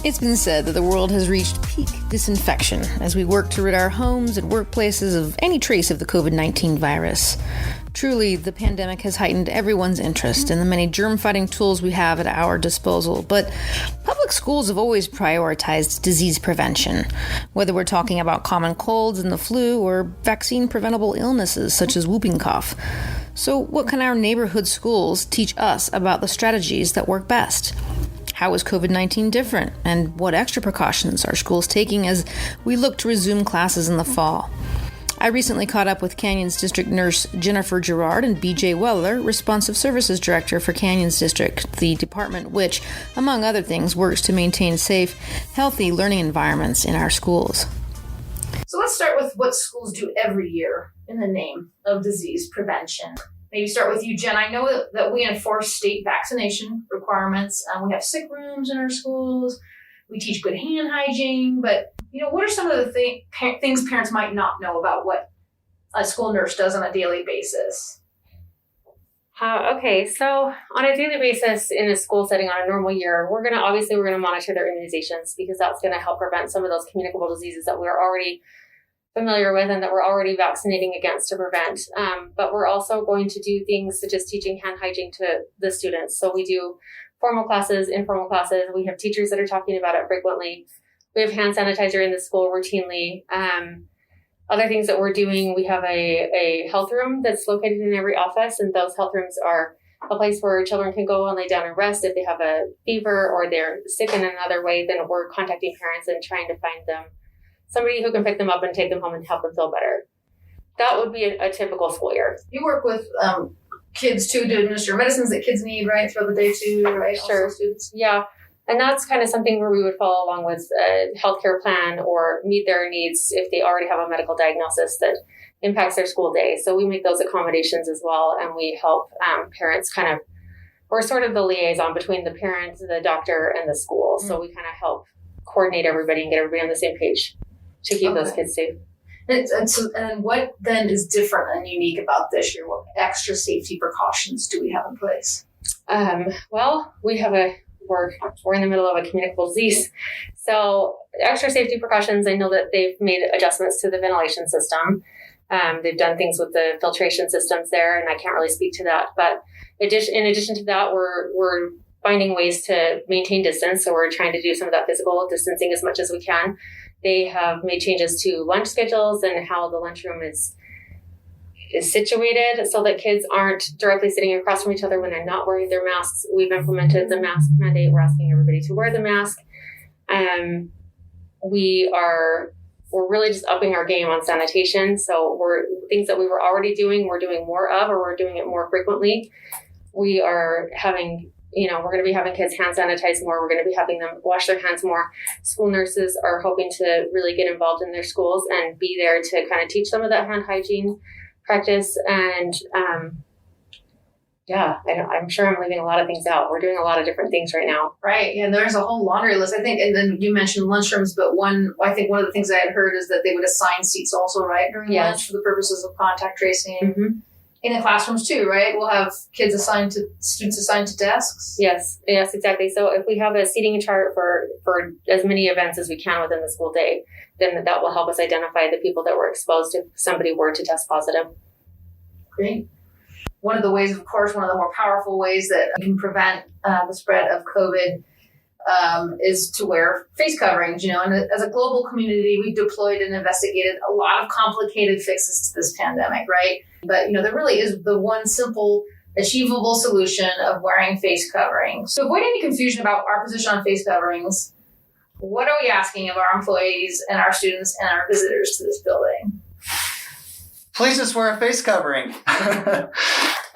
It's been said that the world has reached peak disinfection as we work to rid our homes and workplaces of any trace of the COVID-19 virus. Truly, the pandemic has heightened everyone's interest in the many germ-fighting tools we have at our disposal, but public schools have always prioritized disease prevention, whether we're talking about common colds and the flu or vaccine-preventable illnesses such as whooping cough. So what can our neighborhood schools teach us about the strategies that work best? How is COVID-19 different, and what extra precautions are schools taking as we look to resume classes in the fall? I recently caught up with Canyons District Nurse Jennifer Gerrard and BJ Weller, Responsive Services Director for Canyons District, the department which, among other things, works to maintain safe, healthy learning environments in our schools. So let's start with what schools do every year in the name of disease prevention. Maybe start with you, Jen. I know that we enforce state vaccination requirements. We have sick rooms in our schools. We teach good hand hygiene. But, what are some of the things parents might not know about what a school nurse does on a daily basis? Okay, so on a daily basis in a school setting on a normal year, we're going to monitor their immunizations because that's going to help prevent some of those communicable diseases that we're already familiar with and that we're already vaccinating against to prevent. But we're also going to do things such as teaching hand hygiene to the students. So we do formal classes, informal classes. We have teachers that are talking about it frequently. We have hand sanitizer in the school routinely. Other things that we're doing, we have a health room that's located in every office, and those health rooms are a place where children can go and lay down and rest. If they have a fever or they're sick in another way, then we're contacting parents and trying to find them somebody who can pick them up and take them home and help them feel better. That would be a typical school year. You work with kids, too, to administer medicines that kids need, right, throughout the day, too, right? Sure. Also students. Yeah. And that's kind of something where we would follow along with a healthcare plan or meet their needs if they already have a medical diagnosis that impacts their school day. So we make those accommodations as well, and we help parents we're sort of the liaison between the parents, the doctor, and the school. Mm-hmm. So we kind of help coordinate everybody and get everybody on the same page to keep those kids safe. And what then is different and unique about this year? What extra safety precautions do we have in place? Well, we're in the middle of a communicable disease. So extra safety precautions, I know that they've made adjustments to the ventilation system. They've done things with the filtration systems there, and I can't really speak to that. But in addition to that, we're finding ways to maintain distance. So we're trying to do some of that physical distancing as much as we can. They have made changes to lunch schedules and how the lunchroom is situated so that kids aren't directly sitting across from each other when they're not wearing their masks. We've implemented the mask mandate. We're asking everybody to wear the mask. We're really just upping our game on sanitation. So things that we were already doing, we're doing more of, or we're doing it more frequently. We are having we're going to be having kids hand sanitize more. We're going to be having them wash their hands more. School nurses are hoping to really get involved in their schools and be there to kind of teach some of that hand hygiene practice. And I'm sure I'm leaving a lot of things out. We're doing a lot of different things right now. Right. And there's a whole laundry list, I think. And then you mentioned lunchrooms, but I think one of the things I had heard is that they would assign seats also, right, during lunch for the purposes of contact tracing. Mm-hmm. In the classrooms too, right? We'll have students assigned to desks. Yes, exactly. So if we have a seating chart for as many events as we can within the school day, then that will help us identify the people that were exposed if somebody were to test positive. Great. One of the ways, of course, one of the more powerful ways that we can prevent the spread of COVID is to wear face coverings, and as a global community, we've deployed and investigated a lot of complicated fixes to this pandemic, right? But, there really is the one simple, achievable solution of wearing face coverings. To avoid any confusion about our position on face coverings, what are we asking of our employees and our students and our visitors to this building? Please just wear a face covering. I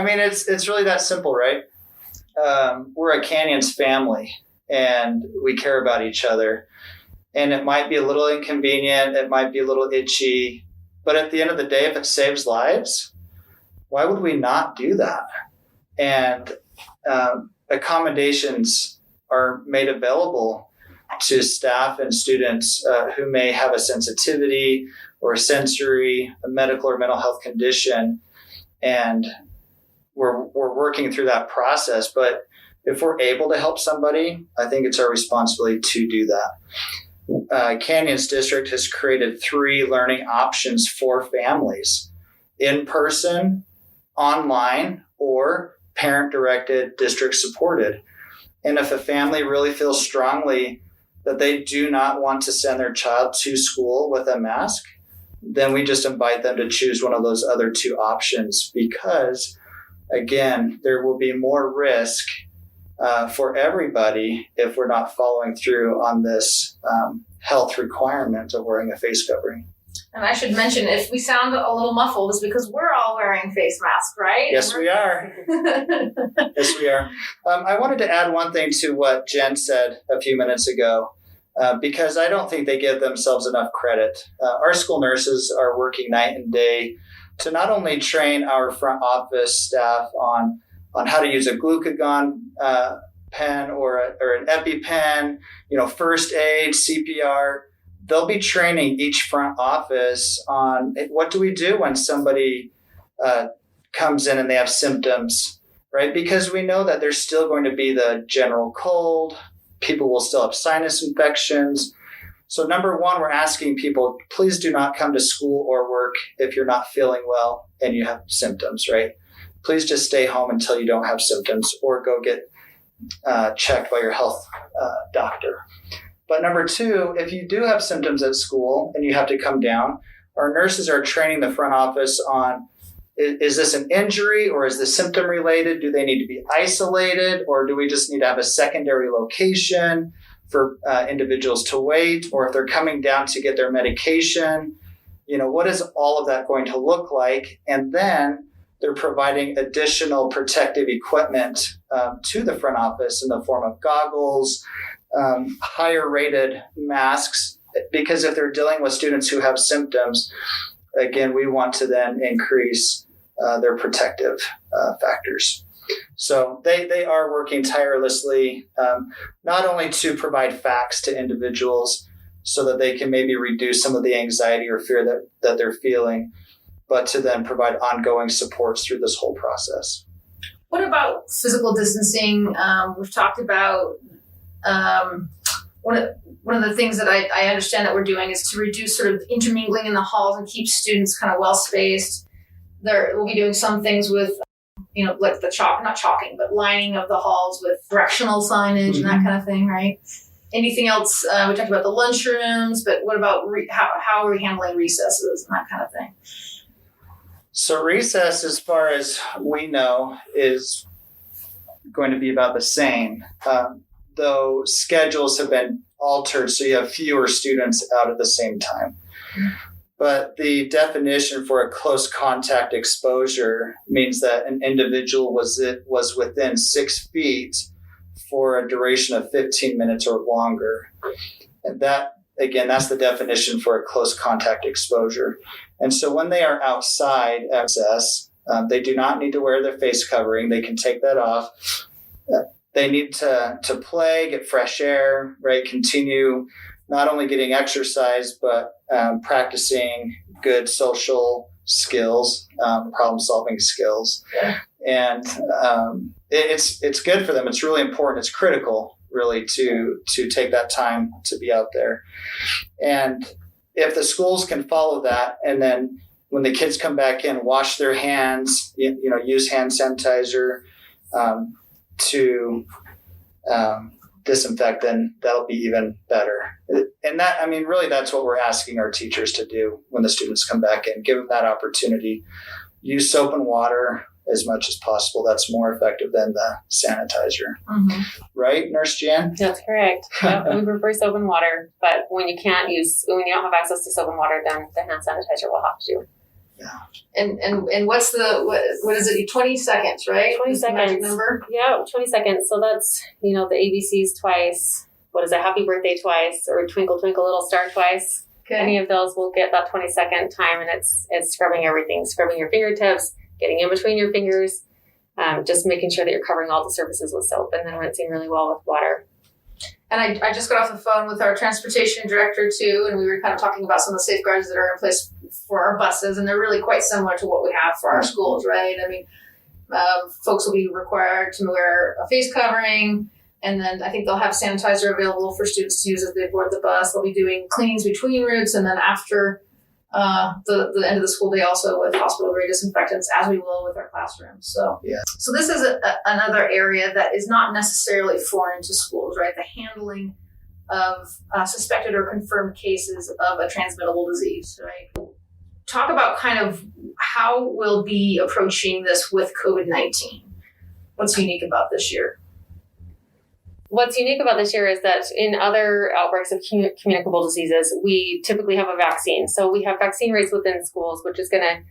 mean, it's really that simple, right? We're a Canyons family, and we care about each other. And it might be a little inconvenient. It might be a little itchy. But at the end of the day, if it saves lives, why would we not do that? And accommodations are made available to staff and students who may have a sensitivity or a sensory, a medical or mental health condition. And we're working through that process. But if we're able to help somebody, I think it's our responsibility to do that. Canyons District has created 3 learning options for families: in person, online, or parent-directed, district-supported. And if a family really feels strongly that they do not want to send their child to school with a mask, then we just invite them to choose one of those other 2 options, because, again, there will be more risk for everybody if we're not following through on this health requirement of wearing a face covering. And I should mention, if we sound a little muffled, it's because we're all wearing face masks, right? Yes, we are. Yes, we are. I wanted to add one thing to what Jen said a few minutes ago, because I don't think they give themselves enough credit. Our school nurses are working night and day to not only train our front office staff on how to use a glucagon pen or an EpiPen, first aid, CPR. They'll be training each front office on what do we do when somebody comes in and they have symptoms, right? Because we know that there's still going to be the general cold. People will still have sinus infections. So number one, we're asking people, please do not come to school or work if you're not feeling well and you have symptoms, right? Please just stay home until you don't have symptoms, or go get checked by your health doctor. But number two, if you do have symptoms at school and you have to come down, our nurses are training the front office on, is this an injury or is this symptom related? Do they need to be isolated, or do we just need to have a secondary location for individuals to wait? Or if they're coming down to get their medication, what is all of that going to look like? And then they're providing additional protective equipment to the front office in the form of goggles, higher rated masks, because if they're dealing with students who have symptoms, again, we want to then increase their protective factors. So they are working tirelessly, not only to provide facts to individuals so that they can maybe reduce some of the anxiety or fear that they're feeling, but to then provide ongoing supports through this whole process. What about physical distancing? We've talked about one of the things that I understand that we're doing is to reduce sort of intermingling in the halls and keep students kind of well spaced. We'll be doing some things with, like not chalking, but lining of the halls with directional signage and that kind of thing, right? Anything else? We talked about the lunchrooms, but what about how are we handling recesses and that kind of thing? So recess, as far as we know, is going to be about the same, though schedules have been altered so you have fewer students out at the same time. But the definition for a close contact exposure means that an individual was within 6 feet for a duration of 15 minutes or longer. And that, again, that's the definition for a close contact exposure. And so when they are outside access, they do not need to wear their face covering. They can take that off. They need to play, get fresh air, right? Continue not only getting exercise, but practicing good social skills, problem-solving skills. Yeah. And it's good for them. It's really important. It's critical, really, to take that time to be out there. And if the schools can follow that, and then when the kids come back in, wash their hands, use hand sanitizer to disinfect, then that'll be even better. And that, really that's what we're asking our teachers to do when the students come back in. Give them that opportunity. Use soap and water as much as possible. That's more effective than the sanitizer. Mm-hmm. Right, Nurse Jan? That's correct. Yep, we prefer soap and water, but when you don't have access to soap and water, then the hand sanitizer will have to do. Yeah. And what is it? 20 seconds, right? 20 seconds. Magic number? Yeah, 20 seconds. So that's, the ABCs twice. What is it? Happy birthday twice, or twinkle, twinkle, little star twice. Okay. Any of those will get that 20-second time, and it's scrubbing everything, scrubbing your fingertips, getting in between your fingers, just making sure that you're covering all the surfaces with soap, and then rinsing really well with water. And I just got off the phone with our transportation director too, and we were kind of talking about some of the safeguards that are in place for our buses, and they're really quite similar to what we have for our schools, right? Folks will be required to wear a face covering. And then I think they'll have sanitizer available for students to use as they board the bus. They'll be doing cleanings between routes. And then after the end of the school day, also with hospital-grade disinfectants, as we will with our classrooms. So this is another area that is not necessarily foreign to schools, right? The handling of suspected or confirmed cases of a transmittable disease, right? Talk about kind of how we'll be approaching this with COVID-19. What's unique about this year? What's unique about this year is that in other outbreaks of communicable diseases, we typically have a vaccine. So we have vaccine rates within schools, which is going to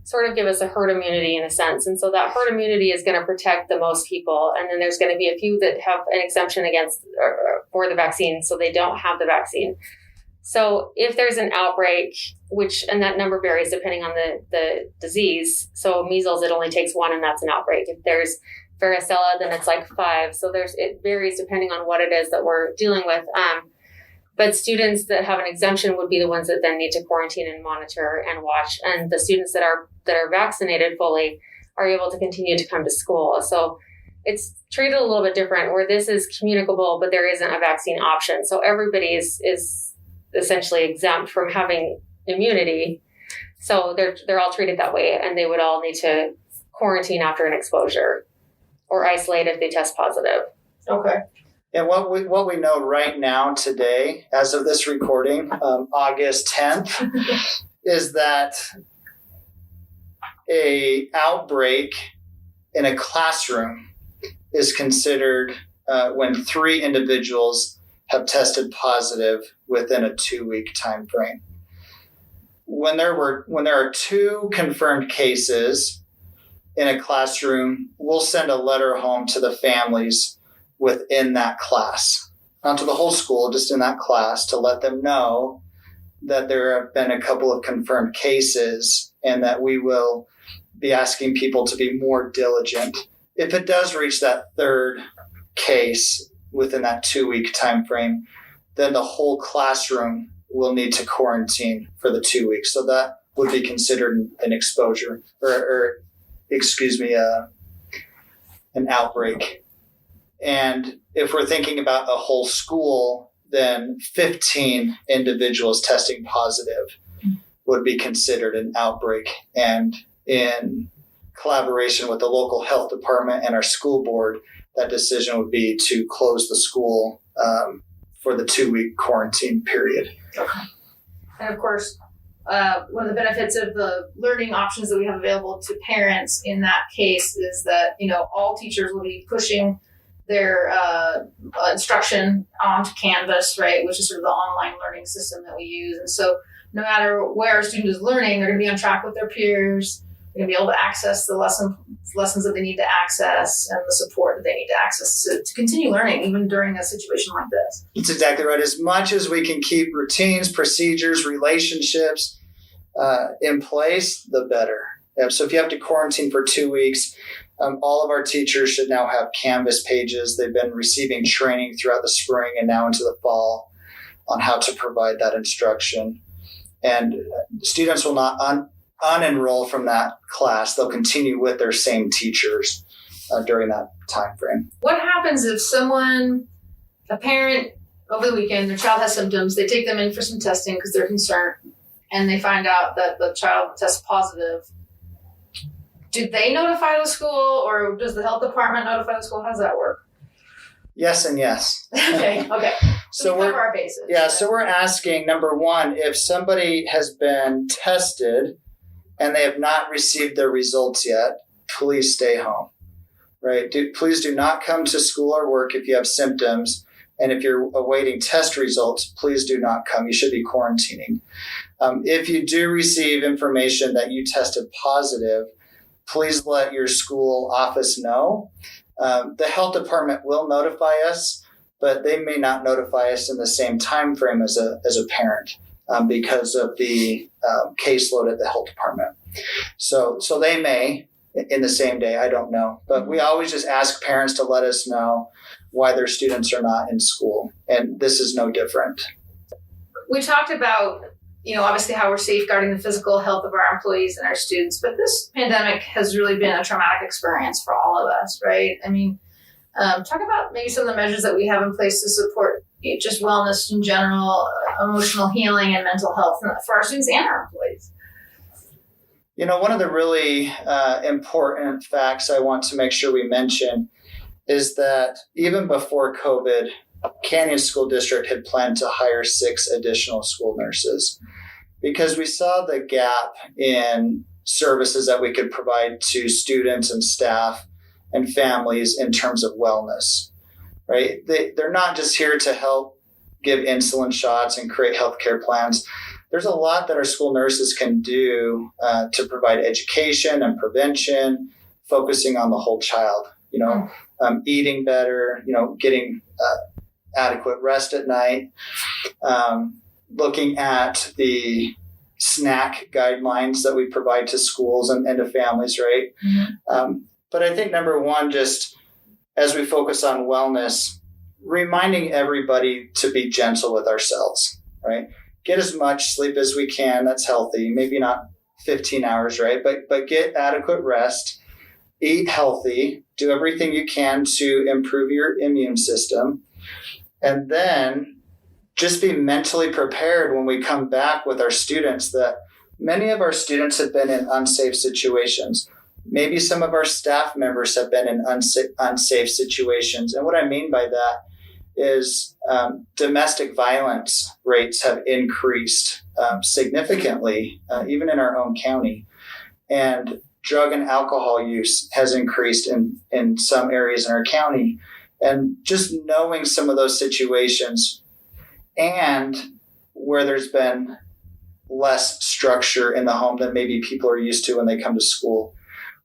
sort of give us a herd immunity in a sense. And so that herd immunity is going to protect the most people. And then there's going to be a few that have an exemption for the vaccine, so they don't have the vaccine. So if there's an outbreak, and that number varies depending on the disease. So measles, it only takes one, and that's an outbreak. If there's varicella, then it's like 5. So it varies depending on what it is that we're dealing with. But students that have an exemption would be the ones that then need to quarantine and monitor and watch. And the students that are vaccinated fully are able to continue to come to school. So it's treated a little bit different, where this is communicable, but there isn't a vaccine option. So everybody is essentially exempt from having immunity. So they're all treated that way, and they would all need to quarantine after an exposure or isolate if they test positive. Okay. And what we know right now today, as of this recording, August 10th, is that a outbreak in a classroom is considered when 3 individuals have tested positive within a 2-week time frame. When there are 2 confirmed cases in a classroom, we'll send a letter home to the families within that class, not to the whole school, just in that class, to let them know that there have been a couple of confirmed cases and that we will be asking people to be more diligent. If it does reach that 3rd case within that 2-week time frame, then the whole classroom will need to quarantine for the 2 weeks. So that would be considered an exposure an outbreak. And if we're thinking about a whole school, then 15 individuals testing positive would be considered an outbreak. And in collaboration with the local health department and our school board, that decision would be to close the school for the 2-week quarantine period. Okay. And of course, one of the benefits of the learning options that we have available to parents in that case is that, all teachers will be pushing their instruction onto Canvas, right, which is sort of the online learning system that we use. And so no matter where a student is learning, they're going to be on track with their peers. They're going to be able to access the lessons that they need to access and the support that they need to access to continue learning, even during a situation like this. That's exactly right. As much as we can keep routines, procedures, relationships in place, the better. So if you have to quarantine for 2 weeks, all of our teachers should now have Canvas pages. They've been receiving training throughout the spring and now into the fall on how to provide that instruction. And students will not unenroll from that class. They'll continue with their same teachers during that time frame. What happens if a parent, over the weekend, their child has symptoms, they take them in for some testing because they're concerned, and they find out that the child tests positive? Do they notify the school, or does the health department notify the school? How does that work? Yes and yes. Okay. So we cover our bases. Yeah, so we're asking, number one, if somebody has been tested and they have not received their results yet, please stay home, right? Please do not come to school or work if you have symptoms. And if you're awaiting test results, please do not come. You should be quarantining. If you do receive information that you tested positive, please let your school office know. The health department will notify us, but they may not notify us in the same time frame as a parent because of the caseload at the health department. So they may in the same day. I don't know. But we always just ask parents to let us know why their students are not in school. And this is no different. We talked about obviously how we're safeguarding the physical health of our employees and our students. But this pandemic has really been a traumatic experience for all of us, right? I mean, talk about maybe some of the measures that we have in place to support just wellness in general, emotional healing and mental health for our students and our employees. One of the really important facts I want to make sure we mention is that even before COVID, Canyon School District had planned to hire 6 additional school nurses because we saw the gap in services that we could provide to students and staff and families in terms of wellness, right? They're not just here to help give insulin shots and create healthcare plans. There's a lot that our school nurses can do to provide education and prevention, focusing on the whole child, eating better, getting adequate rest at night, looking at the snack guidelines that we provide to schools and to families, right? Mm-hmm. But I think number one, just as we focus on wellness, reminding everybody to be gentle with ourselves, right? Get as much sleep as we can. That's healthy. Maybe not 15 hours, right? But get adequate rest, eat healthy, do everything you can to improve your immune system. And then just be mentally prepared when we come back with our students that many of our students have been in unsafe situations. Maybe some of our staff members have been in unsafe situations. And what I mean by that is domestic violence rates have increased significantly, even in our own county. And drug and alcohol use has increased in some areas in our county. And just knowing some of those situations and where there's been less structure in the home than maybe people are used to when they come to school.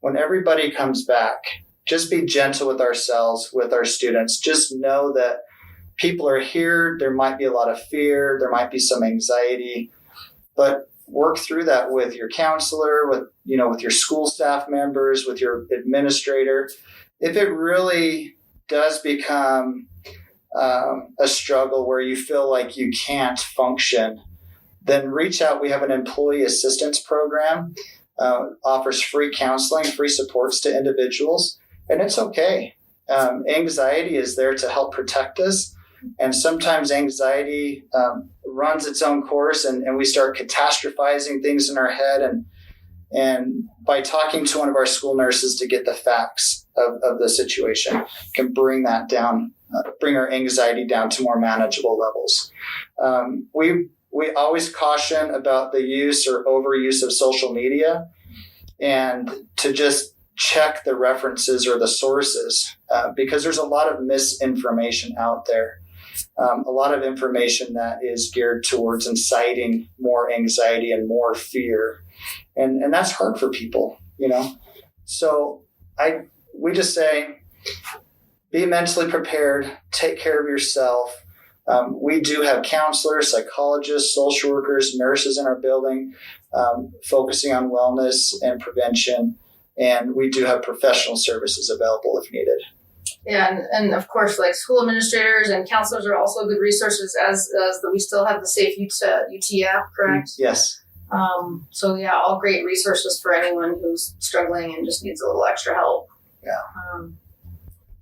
When everybody comes back, just be gentle with ourselves, with our students. Just know that people are here. There might be a lot of fear. There might be some anxiety, but work through that with your counselor, with your school staff members, with your administrator. If it really does become a struggle where you feel like you can't function, then reach out. We have an employee assistance program, offers free counseling, free supports to individuals, and it's okay. Anxiety is there to help protect us, and sometimes anxiety runs its own course, and we start catastrophizing things in our head, and by talking to one of our school nurses to get the facts of the situation can bring that down, bring our anxiety down to more manageable levels. We always caution about the use or overuse of social media, and to just check the references or the sources because there's a lot of misinformation out there. A lot of information that is geared towards inciting more anxiety and more fear. And that's hard for people, So we just say, be mentally prepared, take care of yourself. We do have counselors, psychologists, social workers, nurses in our building, focusing on wellness and prevention. And we do have professional services available if needed. Yeah, and of course, like school administrators and counselors are also good resources as we still have the Safe UT app, correct? Yes. So yeah, all great resources for anyone who's struggling and just needs a little extra help. Yeah.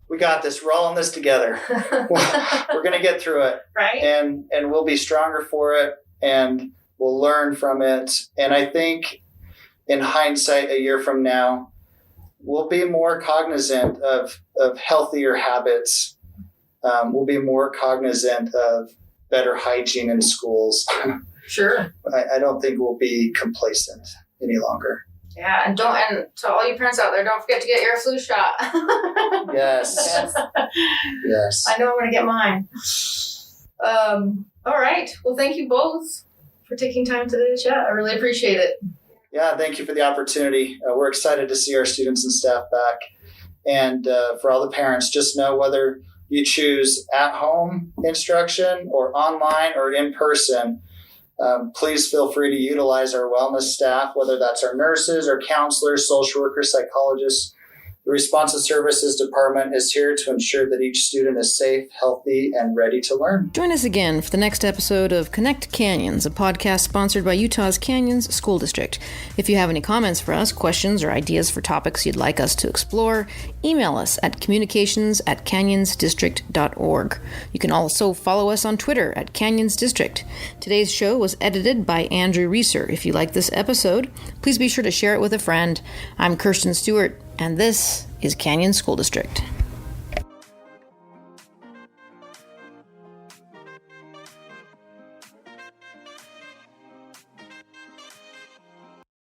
We got this. We're all in this together. We're going to get through it. Right. And we'll be stronger for it, and we'll learn from it. And I think in hindsight, a year from now, we'll be more cognizant of healthier habits. We'll be more cognizant of better hygiene in schools. Sure. I don't think we'll be complacent any longer. Yeah, and to all you parents out there, don't forget to get your flu shot. Yes. Yes. I know I'm going to get mine. All right. Well, thank you both for taking time today to chat. I really appreciate it. Yeah, thank you for the opportunity. We're excited to see our students and staff back. And for all the parents, just know whether you choose at-home instruction or online or in person, please feel free to utilize our wellness staff, whether that's our nurses or counselors, social workers, psychologists. The Responsive Services Department is here to ensure that each student is safe, healthy, and ready to learn. Join us again for the next episode of Connect Canyons, a podcast sponsored by Utah's Canyons School District. If you have any comments for us, questions, or ideas for topics you'd like us to explore, email us at communications@canyonsdistrict.org. You can also follow us on Twitter at Canyons District. Today's show was edited by Andrew Reeser. If you like this episode, please be sure to share it with a friend. I'm Kirsten Stewart, and this is Canyon School District.